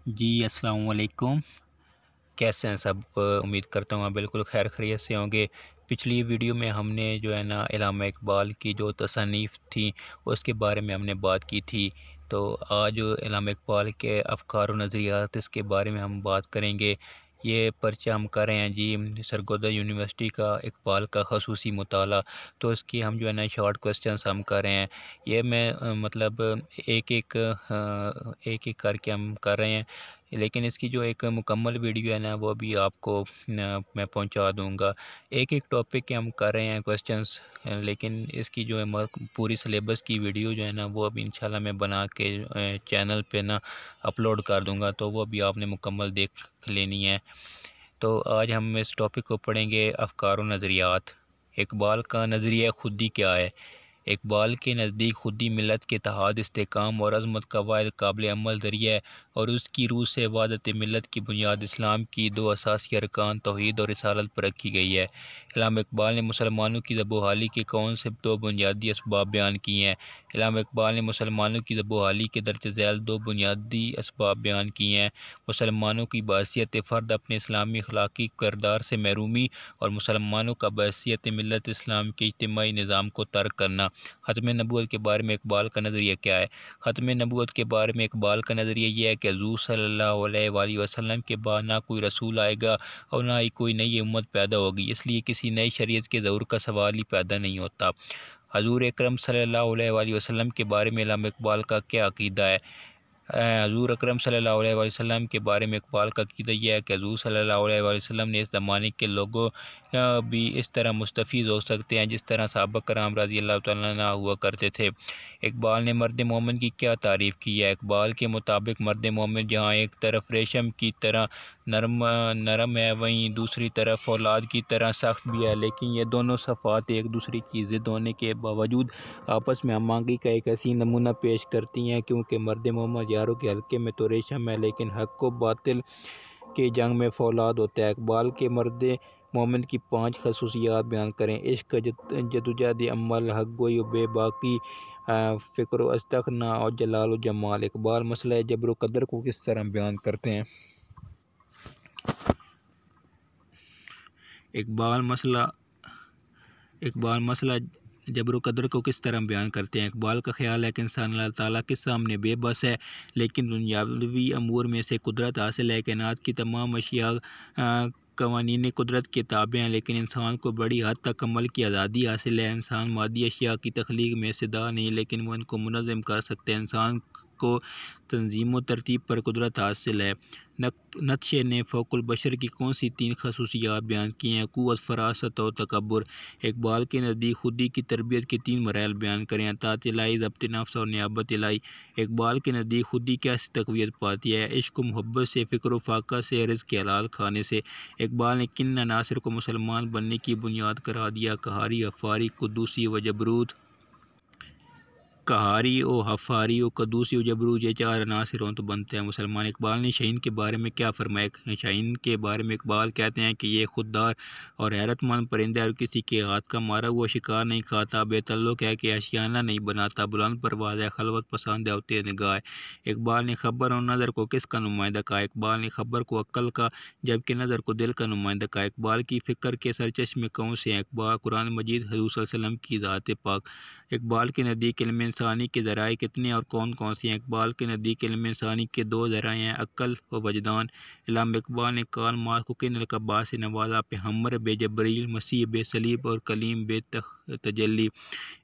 जी, अस्सलाम वालेकुम। कैसे हैं सब? उम्मीद करता हूँ आप बिल्कुल खैर खैरियत से होंगे। पिछली वीडियो में हमने जो है ना इल्हामा इकबाल की जो तसनीफ़ थी उसके बारे में हमने बात की थी। तो आज इल्हामा इकबाल के अफ़कार व नज़रियात इसके बारे में हम बात करेंगे। ये पर्चा हम कर रहे हैं जी सरगोदा यूनिवर्सिटी का इकबाल का ख़ुसूसी मुताला। तो इसकी हम जो है ना शॉर्ट क्वेश्चंस हम कर रहे हैं। ये मैं मतलब एक-एक करके हम कर रहे हैं। लेकिन इसकी जो एक मुकम्मल वीडियो है ना वो भी आपको मैं पहुंचा दूंगा। एक-एक टॉपिक के हम कर रहे हैं क्वेश्चंस, लेकिन इसकी जो है पूरी सिलेबस की वीडियो जो है ना वो अभी इंशाल्लाह मैं बना के चैनल पे ना अपलोड कर दूंगा, तो वो भी आपने मुकम्मल देख लेनी है। तो आज हम इस टॉपिक को पढ़ेंगे अफ़कार व नज़रियात। इकबाल का नज़रिया खुदी क्या है? इकबाल के नज़दीक खुदी मिलत के इत्तेहाद, इस्तेहकाम और अज़मत का वाहिद काबिल अमल ज़रिया है और उसकी रूह से वहदत मिलत की बुनियाद इस्लाम की दो असासी अरकान तौहीद और रिसालत पर रखी गई है। इल्हामा इकबाल ने मुसलमानों की ज़ब-ओ-हाली के कौन से दो बुनियादी असबाब बयान किए हैं? इल्हामा इकबाल ने मुसलमानों की ज़ब-ओ-हाली के दर्ज झैल दो बुनियादी असबाब बयान किए हैं। मुसलमानों की बहैसियत फ़र्द अपने इस्लामी अखलाकी किरदार से महरूमी और मुसलमानों का बहैसियत मिल्लत इस्लाम के इज्तिमाई निज़ाम को तर्क करना। ख़त्म नबूवत के बारे में इकबाल का नज़रिया क्या है? ख़त्म नबूवत के बारे में इकबाल का नज़रिया यह है कि हुज़ूर सल्लल्लाहु अलैहि वसल्लम के बाद ना कोई रसूल आएगा और ना ही कोई नई उम्मत पैदा होगी, इसलिए किसी नई शरीयत के ज़हूर का सवाल ही पैदा नहीं होता। हज़ूर अकरम सल्लल्लाहु अलैहि वसल्लम के बारे में इल्हामा इकबाल का क्या अक़ीदा है? हज़ूर अकरम सल्लल्लाहु अलैहि वसल्लम के बारे में इकबाल का अक़ीदा यह है कि हज़ूर सल्लल्लाहु अलैहि वसल्लम ने इस ज़माने के लोगों भी इस तरह मुस्तफ़ीज़ हो सकते हैं जिस तरह सहाबा कराम रज़ी अल्लाह तआला अन्हु हुआ करते थे। इकबाल ने मर्द मोमिन की क्या तारीफ़ की है? इकबाल के मुताबिक मर्द मोमिन जहाँ एक तरफ रेशम की तरह नरम नरम है, वहीं दूसरी तरफ औलाद की तरह सख्त भी है, लेकिन ये दोनों सफ़ात एक दूसरे की ज़िद होने के बावजूद आपस में हमआहंगी का एक ऐसी नमूना पेश करती हैं, क्योंकि मर्द मोमिन यारों के हल्के में तो रेशम है, लेकिन हक़ व बातिल के जंग में फौलाद होता है। इकबाल के मर्द मोमिन की 5 खसूसियात बयान करें। इश्क, जदोजहद अमल, हक़ गोई व बेबाकी, फ़िक्र व इस्तिग़ना और जलाल व जमाल। इकबाल मसला जबर व क़दर को किस तरह बयान करते हैं? इकबाल मसला जबर व क़दर को किस तरह बयान करते हैं? इकबाल का ख़्याल है कि इंसान अल्लाह ताला के सामने बेबस है, लेकिन दुनियावी अमूर में से कुदरत हासिल है। कायनात की तमाम अशिया कवानीन कुदरत के ताबे हैं, लेकिन इंसान को बड़ी हद तक अमल की आज़ादी हासिल है। इंसान मादी अशिया की तख्लीक में से दा नहीं, लेकिन वह इनको मुनज़्ज़म कर सकते हैं। इंसान को तंज़ीम व तरतीब पर कुदरत हासिल है। नत्शे ने फ़ौकुल बशर की कौन सी 3 खसूसियात बयान की हैं? क़ुव्वत, फ़रासत और तकब्बुर। इकबाल के नज़दीक खुदी की तरबियत के 3 मराहिल बयान करें। अताअत इलाही, ज़ब्त नफ्स और नियाबत इलाही। इकबाल के नज़दीक खुदी कैसे तक़वियत पाती है? इश्क व मोहब्बत से, फ़िक्र व फाक़ा से, रिज़्क़ हलाल खाने से। इकबाल ने किन अनासिर को मुसलमान बनने की बुनियाद करार दिया? कहारी, हफ़ारी, क़ुद्दूसी व जबरूत। कहारी व हफ़ारी व क़ुद्दूसी व जबरूत, ये 4 अनासिर हों तो बनते हैं मुसलमान। इकबाल ने शाहीन के बारे में क्या फ़रमाया? शाहीन के बारे में इकबाल कहते हैं कि ये खुददार और हैरतमंद परिंदा है और किसी के हाथ का मारा हुआ शिकार नहीं खाता, बेतल्लुक़ है कि आशियाना नहीं बनाता, बुलंद परवाज़ है, खलवत पसंद है, होते निगाह है। इकबाल ने ख़बर और नज़र को किसका नुमाइंदा कहा? इकबाल ने ख़बर को अक्ल का, जबकि नज़र को दिल का नुमाइंदा कहा। इकबाल की फ़िक्र के सरचश्मे कौन से हैं? इकबाल कुरान मजीद, हज़ूर सल्लल्लाहु अलैहि वसल्लम की ज़ात पाक। इकबाल के नज़दीक इल्म इंसानी के ज़राए कितने और कौन कौन से हैं? इकबाल के नज़दीक इल्म इंसानी के 2 ज़राए हैं, अक्ल व वजदान। इल्हामा इकबाल ने कार्ल मार्क्स को किन लक़बात से नवाजा? पैगम्बर बे जबरील, मसीह बे सलीब और कलीम बे तजल्ली।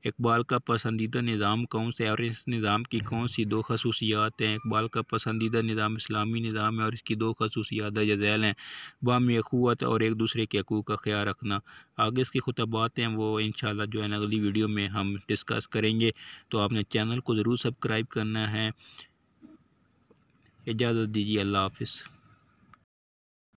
इकबाल का पसंदीदा निज़ाम कौन सा है और इस निज़ाम की कौन सी 2 खसूसियात हैं? इकबाल का पसंदीदा निज़ाम इस्लामी निज़ाम है और इसकी 2 खसूसियात दर्ज झैल हैं, बाहमी अख़ुवत और एक दूसरे के हक़ूक़ का ख़याल रखना। आगे इसकी खुतबात हैं वो इंशाअल्लाह जो है ना अगली वीडियो में हम डिस्कस करेंगे। तो आपने चैनल को ज़रूर सब्सक्राइब करना है। इजाज़त दीजिए, अल्लाह हाफ़िज़।